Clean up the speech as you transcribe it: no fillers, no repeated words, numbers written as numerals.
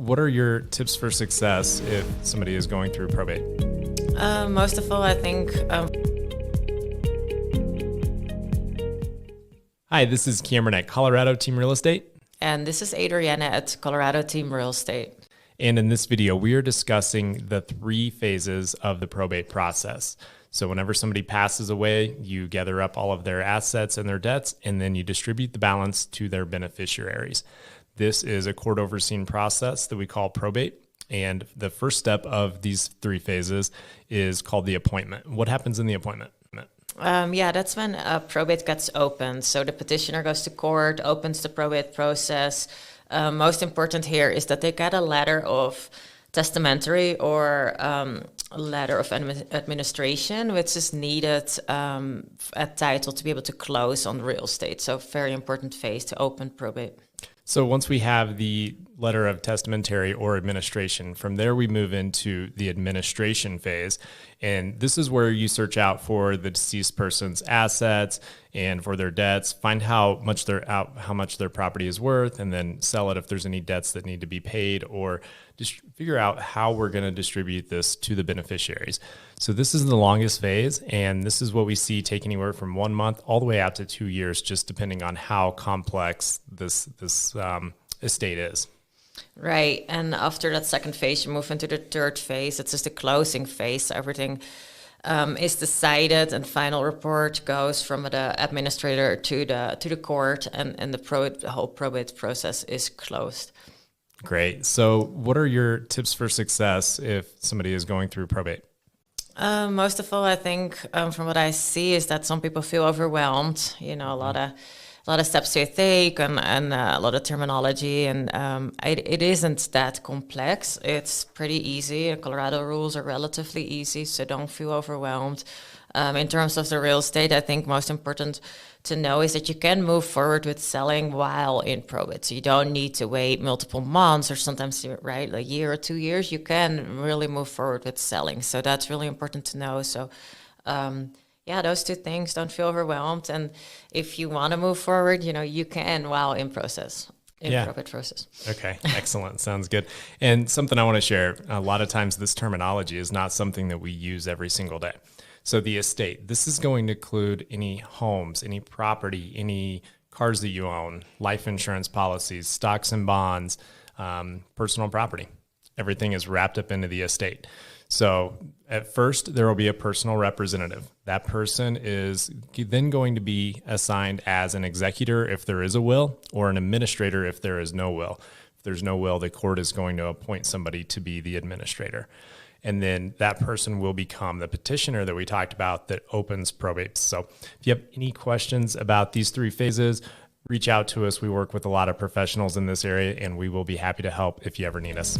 what are your tips for success if somebody is going through probate? Most of all, I think Hi, this is Cameron at Colorado Team Real Estate. and this is Adrienne at Colorado Team Real Estate. And in this video, we are discussing the 3 phases of the probate process. So whenever somebody passes away, you gather up all of their assets and their debts, and then you distribute the balance to their beneficiaries. This is a court overseen process that we call probate. And the first step of these 3 phases is called the appointment. What happens in the appointment? That's when probate gets opened. So the petitioner goes to court, opens the probate process. Most important here is that they get a letter of testamentary or a letter of administration, which is needed at title to be able to close on real estate. So very important phase to open probate. So once we have the letter of testamentary or administration, from there we move into the administration phase. And this is where you search out for the deceased person's assets and for their debts, find how much their property is worth, and then sell it if there's any debts that need to be paid, or just figure out how we're going to distribute this to the beneficiaries. So this is the longest phase, and this is what we see take anywhere from 1 month all the way out to 2 years, just depending on how complex this estate is. Right, and after that second phase, you move into the third phase. It's just the closing phase. Everything is decided, and final report goes from the administrator to the court, and the whole probate process is closed. Great. So what are your tips for success if somebody is going through probate? Most of all, I think from what I see is that some people feel overwhelmed. You know, a lot of steps to take and a lot of terminology, and it isn't that complex. It's pretty easy. Colorado rules are relatively easy, so don't feel overwhelmed. In terms of the real estate, I think most important to know is that you can move forward with selling while in probate. So you don't need to wait multiple months or sometimes, right, a year or 2 years. You can really move forward with selling. So that's really important to know. So those 2 things, don't feel overwhelmed. And if you want to move forward, you can while in probate process. Okay, excellent. Sounds good. And something I want to share, a lot of times this terminology is not something that we use every single day. So the estate, this is going to include any homes, any property, any cars that you own, life insurance policies, stocks and bonds, personal property. Everything is wrapped up into the estate. So at first, there will be a personal representative. That person is then going to be assigned as an executor if there is a will, or an administrator if there is no will. If there's no will, the court is going to appoint somebody to be the administrator. And then that person will become the petitioner that we talked about that opens probate. So if you have any questions about these 3 phases, reach out to us. We work with a lot of professionals in this area, and we will be happy to help if you ever need us.